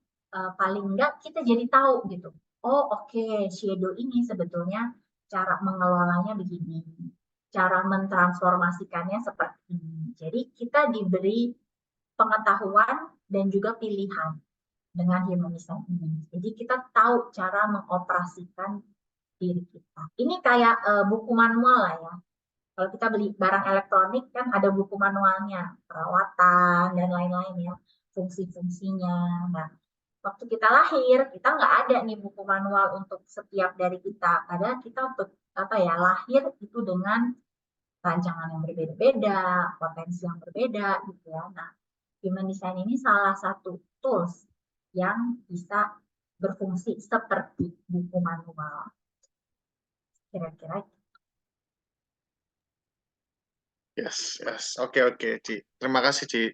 paling enggak kita jadi tahu gitu. Oh oke, shadow ini sebetulnya cara mengelolanya begini. Cara mentransformasikannya seperti ini. Jadi kita diberi pengetahuan dan juga pilihan dengan human design ini. Jadi kita tahu cara mengoperasikan diri kita. Ini kayak buku manual lah ya. Kalau kita beli barang elektronik kan ada buku manualnya, perawatan dan lain-lain ya, fungsi-fungsinya. Nah, waktu kita lahir kita nggak ada nih buku manual untuk setiap dari kita. Karena kita apa ya lahir itu dengan rancangan yang berbeda-beda, potensi yang berbeda gitu ya. Nah, human design ini salah satu tools yang bisa berfungsi seperti buku manual. Kira-kira. Yes, yes. Oke, oke, Ci. Terima kasih, Ci.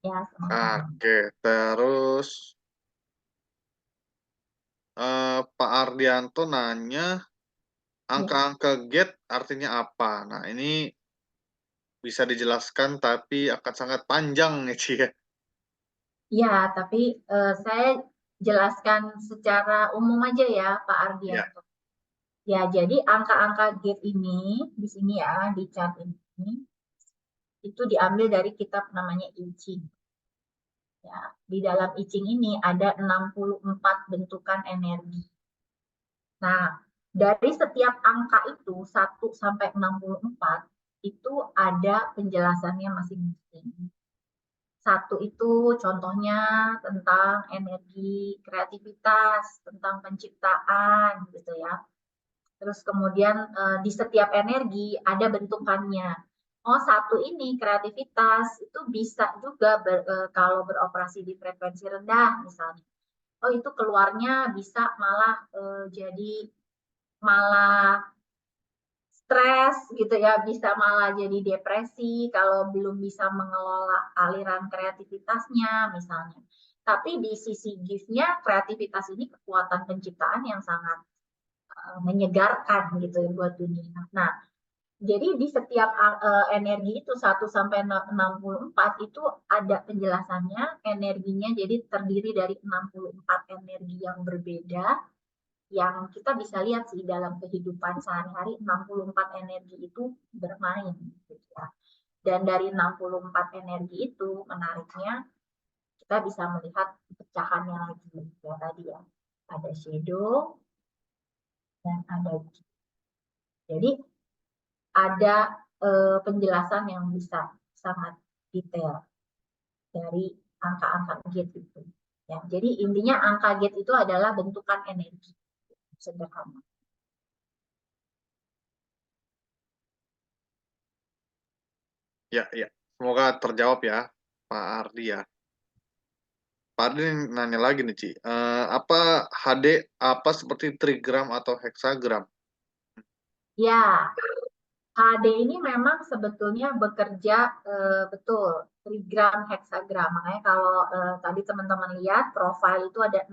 Ya, sama-sama. Oke, terus Pak Ardianto nanya, Ya. angka-angka gate artinya apa? Nah, ini bisa dijelaskan, tapi akan sangat panjang nih, Ci. Ya, tapi saya jelaskan secara umum aja ya, Pak Ya, Ardianto. Ya, jadi angka-angka gate ini di sini ya, di chart ini itu diambil dari kitab namanya I Ching. Ya, di dalam I Ching ini ada 64 bentukan energi. Nah, dari setiap angka itu 1 sampai 64 itu ada penjelasannya masing-masing. Satu itu contohnya tentang energi kreativitas, tentang penciptaan gitu ya. Terus kemudian di setiap energi ada bentukannya. Oh, satu ini kreativitas itu bisa juga kalau beroperasi di frekuensi rendah misalnya. Oh, itu keluarnya bisa malah jadi malah stres gitu ya, bisa malah jadi depresi kalau belum bisa mengelola aliran kreativitasnya misalnya. Tapi di sisi gift-nya, kreativitas ini kekuatan penciptaan yang sangat menyegarkan gitu ya buat dunia. Nah, Jadi di setiap energi itu 1 sampai 64 itu ada penjelasannya energinya, jadi terdiri dari 64 energi yang berbeda yang kita bisa lihat sih dalam kehidupan sehari-hari 64 energi itu bermain gitu ya. Dan dari 64 energi itu menariknya kita bisa melihat pecahannya lagi ya tadi ya. Ada shadow dan ada G. Jadi ada penjelasan yang bisa sangat detail dari angka-angka gate itu. Ya, jadi intinya angka gate itu adalah bentukan energi sederhana. Ya, ya. Semoga terjawab ya, Pak Ardi ya. Pak Ardi nanya lagi nih, Ci. Apa HD apa seperti trigram atau heksagram? Ya, HD ini memang sebetulnya bekerja betul trigram heksagram. Makanya kalau tadi teman-teman lihat profil itu ada 6.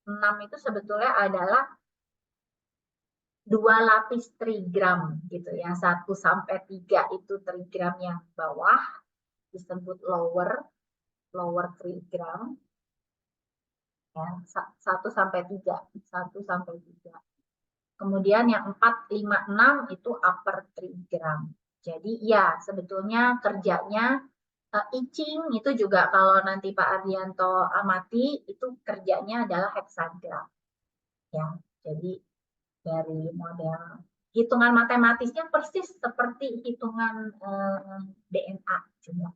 6 itu sebetulnya adalah 2 lapis trigram gitu ya. 1 sampai 3 itu trigram yang bawah disebut lower trigram ya. 1 sampai 3. 1 sampai 3. Kemudian yang 4, 5, 6 itu upper trigram. Jadi ya sebetulnya kerjanya itching itu juga kalau nanti Pak Ardianto amati itu kerjanya adalah heksagram. Ya, jadi dari model hitungan matematisnya persis seperti hitungan DNA juga.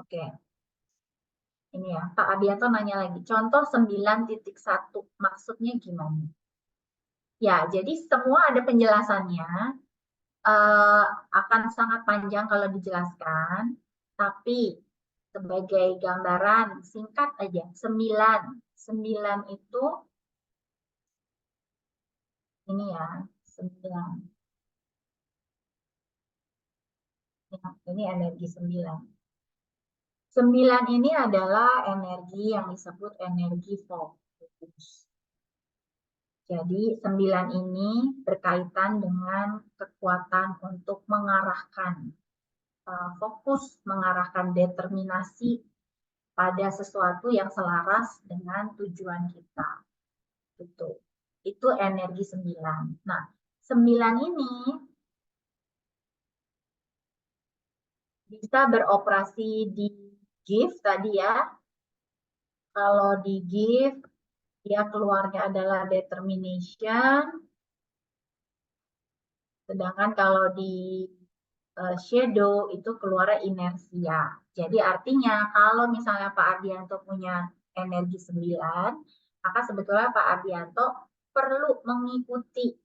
Oke. Ini ya, Pak Ardianto nanya lagi. Contoh 9.1 maksudnya gimana? Ya, jadi semua ada penjelasannya. Akan sangat panjang kalau dijelaskan, tapi sebagai gambaran singkat aja, 9 itu ini ya, 9. Ya, ini energi 9. 9 ini adalah energi yang disebut energi fokus. Jadi 9 ini berkaitan dengan kekuatan untuk mengarahkan fokus, mengarahkan determinasi pada sesuatu yang selaras dengan tujuan kita. Itu energi 9. Nah, 9 ini bisa beroperasi di gift tadi ya. Kalau di gift, dia keluarnya adalah determination. Sedangkan kalau di shadow itu keluarnya inersia. Jadi artinya kalau misalnya Pak Ardianto punya energi 9, maka sebetulnya Pak Ardianto perlu mengikuti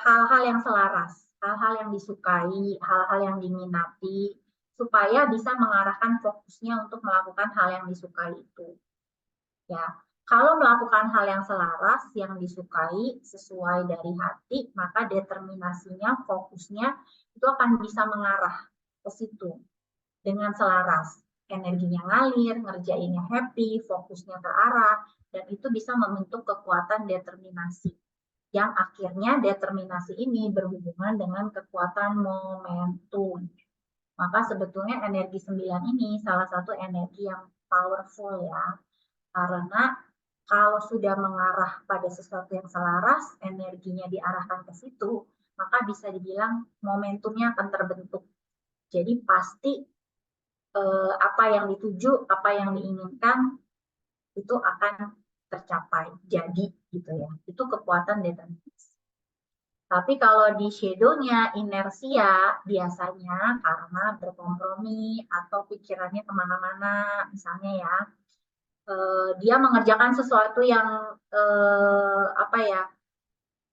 hal-hal yang selaras, hal-hal yang disukai, hal-hal yang diminati, supaya bisa mengarahkan fokusnya untuk melakukan hal yang disukai itu. Ya, kalau melakukan hal yang selaras, yang disukai, sesuai dari hati, maka determinasinya, fokusnya itu akan bisa mengarah ke situ dengan selaras. Energinya ngalir, ngerjainnya happy, fokusnya terarah, dan itu bisa membentuk kekuatan determinasi. Yang akhirnya determinasi ini berhubungan dengan kekuatan momentum. Maka sebetulnya energi 9 ini salah satu energi yang powerful ya. Karena kalau sudah mengarah pada sesuatu yang selaras, energinya diarahkan ke situ, maka bisa dibilang momentumnya akan terbentuk. Jadi pasti apa yang dituju, apa yang diinginkan itu akan tercapai, jadi gitu ya. Itu kekuatan determinasi. Tapi kalau di shadow-nya inersia biasanya karena berkompromi atau pikirannya kemana-mana, misalnya ya, dia mengerjakan sesuatu yang apa ya,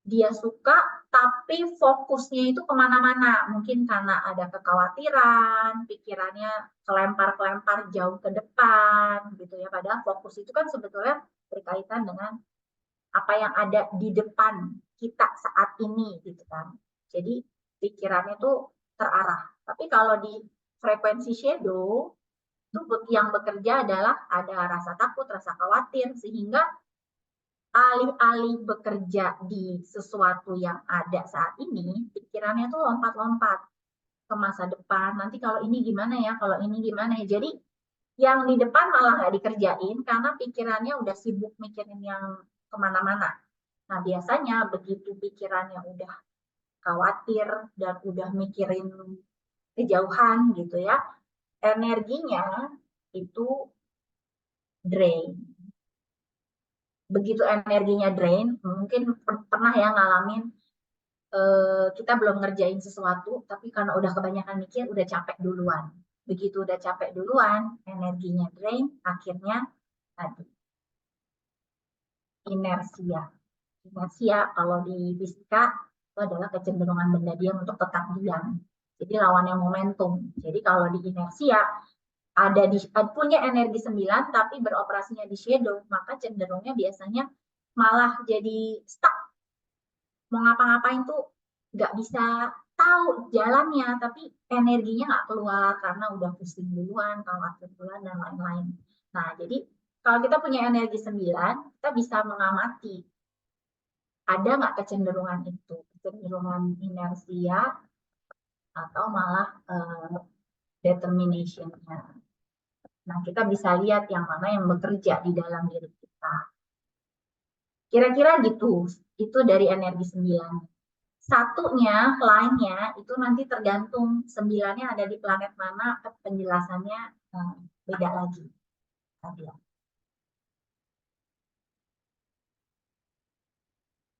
dia suka tapi fokusnya itu kemana-mana, mungkin karena ada kekhawatiran, pikirannya kelempar-kelempar jauh ke depan gitu ya, padahal fokus itu kan sebetulnya berkaitan dengan apa yang ada di depan kita saat ini gitu kan. Jadi pikirannya tuh terarah. Tapi kalau di frekuensi shadow itu yang bekerja adalah ada rasa takut, rasa khawatir, sehingga alih-alih bekerja di sesuatu yang ada saat ini, pikirannya tuh lompat-lompat ke masa depan. Nanti kalau ini gimana ya, kalau ini gimana ya. Jadi yang di depan malah nggak dikerjain karena pikirannya udah sibuk mikirin yang kemana-mana. Nah, biasanya begitu pikirannya udah khawatir dan udah mikirin kejauhan gitu ya, energinya itu drain. Begitu energinya drain, mungkin pernah ya ngalamin kita belum ngerjain sesuatu, tapi karena udah kebanyakan mikir, udah capek duluan. Begitu udah capek duluan, energinya drain, akhirnya tadi inersia. Inersia kalau di fisika itu adalah kecenderungan benda diam untuk tetap diam. Jadi lawannya momentum. Jadi kalau di inersia ada punya energi 9 tapi beroperasinya di shadow, maka cenderungnya biasanya malah jadi stuck. Mau ngapa-ngapain tuh nggak bisa tahu jalannya, tapi energinya nggak keluar karena udah pusing duluan, khawatir duluan, dan lain-lain. Nah, jadi kalau kita punya energi 9, kita bisa mengamati ada nggak kecenderungan itu, kecenderungan inersia atau malah determination-nya. Nah, kita bisa lihat yang mana yang bekerja di dalam diri kita. Kira-kira gitu, itu dari energi 9. Satunya, lainnya, itu nanti tergantung 9-nya ada di planet mana, penjelasannya beda lagi.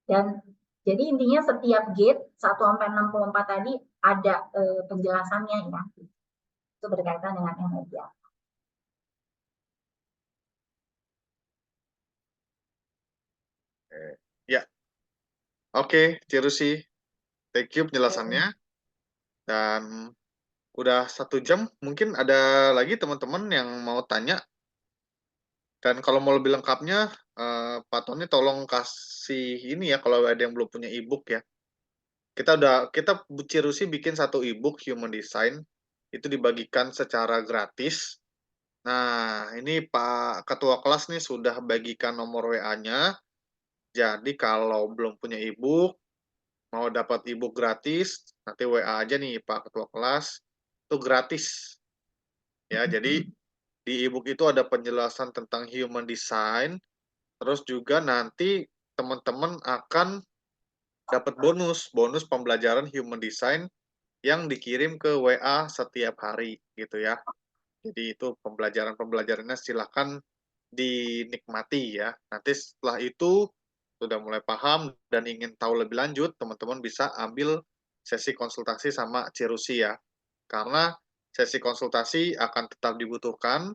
Dan jadi intinya setiap gate 1-64 tadi ada penjelasannya ya. Itu berkaitan dengan energi. Ya, oke, Cirusi. Thank you penjelasannya. Dan udah 1 jam, mungkin ada lagi teman-teman yang mau tanya. Dan kalau mau lebih lengkapnya, Pak Tony tolong kasih ini ya, kalau ada yang belum punya e-book ya. Kita Cirusi bikin 1 e-book Human Design, itu dibagikan secara gratis. Nah, ini Pak Ketua kelas nih sudah bagikan nomor WA-nya. Jadi kalau belum punya e-book, mau dapat e-book gratis, nanti WA aja nih Pak Ketua kelas, itu gratis. Ya, jadi di e-book itu ada penjelasan tentang human design, terus juga nanti teman-teman akan dapat bonus pembelajaran human design yang dikirim ke WA setiap hari gitu ya. Jadi itu pembelajarannya silakan dinikmati ya. Nanti setelah itu sudah mulai paham dan ingin tahu lebih lanjut, teman-teman bisa ambil sesi konsultasi sama Cirusi ya. Karena sesi konsultasi akan tetap dibutuhkan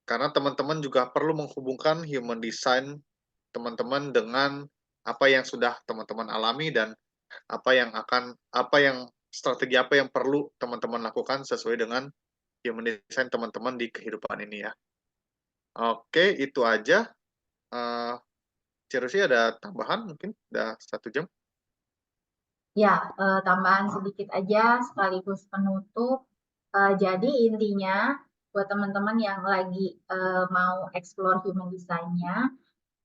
karena teman-teman juga perlu menghubungkan human design teman-teman dengan apa yang sudah teman-teman alami dan apa yang strategi apa yang perlu teman-teman lakukan sesuai dengan human design teman-teman di kehidupan ini ya. Oke, itu aja. Cirusi ada tambahan mungkin? Udah 1 jam. Ya, tambahan sedikit aja sekaligus penutup. Jadi intinya buat teman-teman yang lagi mau explore human design-nya,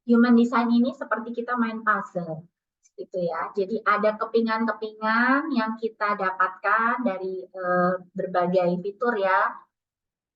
human design ini seperti kita main puzzle gitu ya. Jadi ada kepingan-kepingan yang kita dapatkan dari berbagai fitur ya.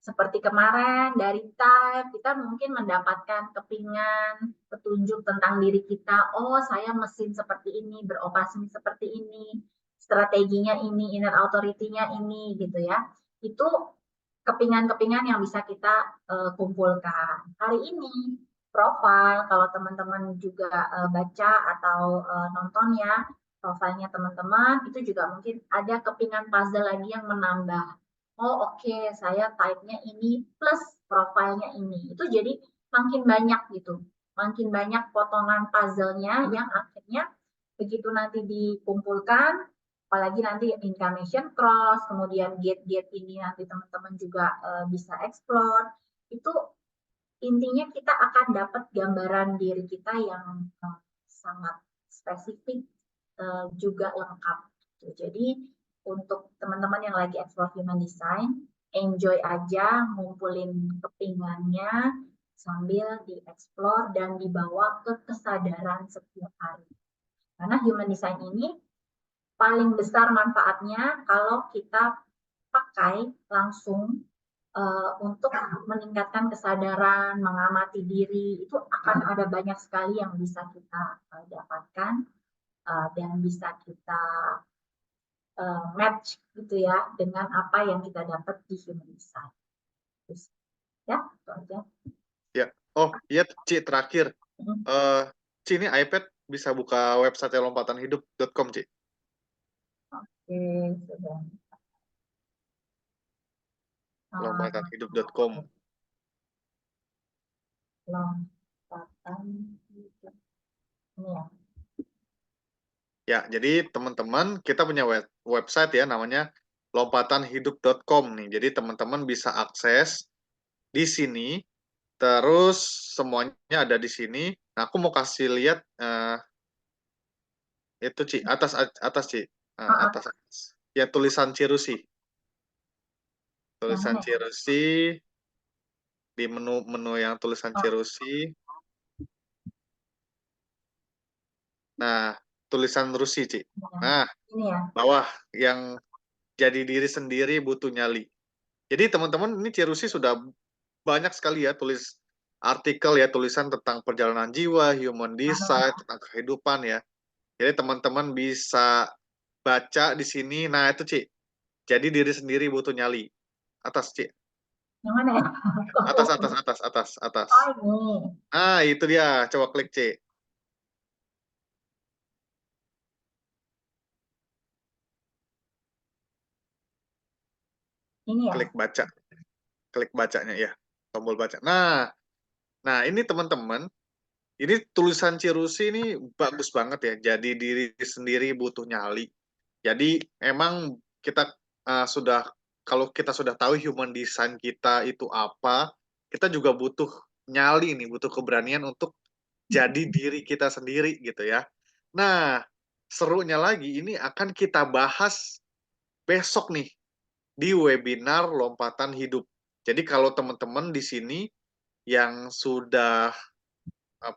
Seperti kemarin dari type, kita mungkin mendapatkan kepingan, petunjuk tentang diri kita. Oh, saya mesin seperti ini, beroperasi seperti ini, strateginya ini, inner authority-nya ini, gitu ya. Itu kepingan-kepingan yang bisa kita kumpulkan. Hari ini, profil, kalau teman-teman juga baca atau nonton ya, profilnya teman-teman, itu juga mungkin ada kepingan puzzle lagi yang menambah. Oh oke, saya type-nya ini plus profilnya ini. Itu jadi makin banyak gitu. Makin banyak potongan puzzle-nya yang akhirnya begitu nanti dikumpulkan, apalagi nanti incarnation cross, kemudian gate-gate ini nanti teman-teman juga bisa explore. Itu intinya kita akan dapat gambaran diri kita yang sangat spesifik juga lengkap. Jadi untuk teman-teman yang lagi explore human design, enjoy aja ngumpulin kepingannya, sambil dieksplor dan dibawa ke kesadaran setiap hari. Karena human design ini paling besar manfaatnya kalau kita pakai langsung untuk meningkatkan kesadaran, mengamati diri, itu akan ada banyak sekali yang bisa kita dapatkan dan bisa kita match gitu ya dengan apa yang kita dapat di human design. Terus, ya, itu aja. Ya, oh iya, Ci, terakhir. Ci, ini iPad bisa buka website lompatanhidup.com, Ci. Oke, sudah. Lompatanhidup.com. Lompatan hidup. Ini ya. Ya, jadi teman-teman kita punya website ya namanya lompatanhidup.com nih. Jadi teman-teman bisa akses di sini, terus semuanya ada di sini. Nah, aku mau kasih lihat itu Ci, atas Ci, atas. Ya, tulisan Cirusi. Tulisan Cirusi di menu yang tulisan Cirusi. Nah, tulisan Rusi, Ci. Nah, ini ya. bawah yang jadi diri sendiri butuh nyali. Jadi teman-teman ini Cirusi sudah banyak sekali ya tulis artikel ya, tulisan tentang perjalanan jiwa, human design, tentang kehidupan ya. Jadi teman-teman bisa baca di sini. Nah, itu Ci. Jadi diri sendiri butuh nyali. Atas, Ci. Yang mana ya? Atas. Oh, ini. Ah, itu dia. Coba klik, Ci. Ini ya. Klik baca. Klik bacanya ya. Tombol baca. Nah, ini teman-teman, ini tulisan Cirusi ini bagus banget ya. Jadi diri sendiri butuh nyali. Jadi emang kita kalau kita sudah tahu human design kita itu apa, kita juga butuh nyali nih, butuh keberanian untuk jadi diri kita sendiri gitu ya. Nah, serunya lagi ini akan kita bahas besok nih di webinar Lompatan Hidup. Jadi kalau teman-teman di sini yang sudah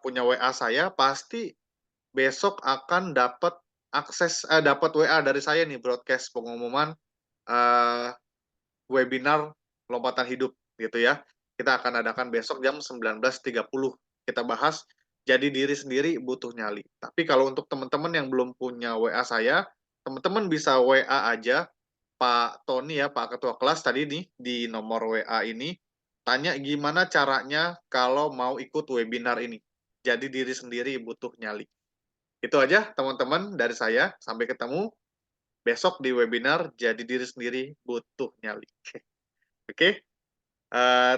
punya WA saya, pasti besok akan dapat dapat WA dari saya nih, broadcast pengumuman webinar Lompatan Hidup gitu ya. Kita akan adakan besok jam 19.30. Kita bahas jadi diri sendiri butuh nyali. Tapi kalau untuk teman-teman yang belum punya WA saya, teman-teman bisa WA aja Pak Tony ya, Pak Ketua Kelas tadi nih di nomor WA ini, tanya gimana caranya kalau mau ikut webinar ini. Jadi diri sendiri butuh nyali. Itu aja teman-teman dari saya. Sampai ketemu besok di webinar Jadi Diri Sendiri Butuh Nyali. Oke.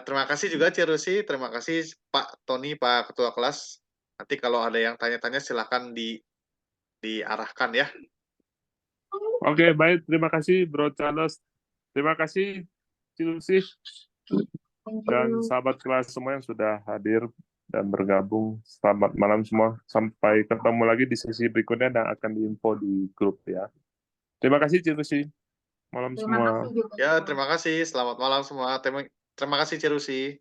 Terima kasih juga Cirusi. Terima kasih Pak Tony, Pak Ketua Kelas. Nanti kalau ada yang tanya-tanya silakan diarahkan ya. Oke, baik. Terima kasih Bro Charles. Terima kasih Cilusi dan sahabat kelas semua yang sudah hadir dan bergabung. Selamat malam semua. Sampai ketemu lagi di sesi berikutnya dan akan diinfo di grup ya. Terima kasih Cilusi. Malam semua. Terima kasih juga. Ya, terima kasih. Selamat malam semua. Terima kasih Cirusi.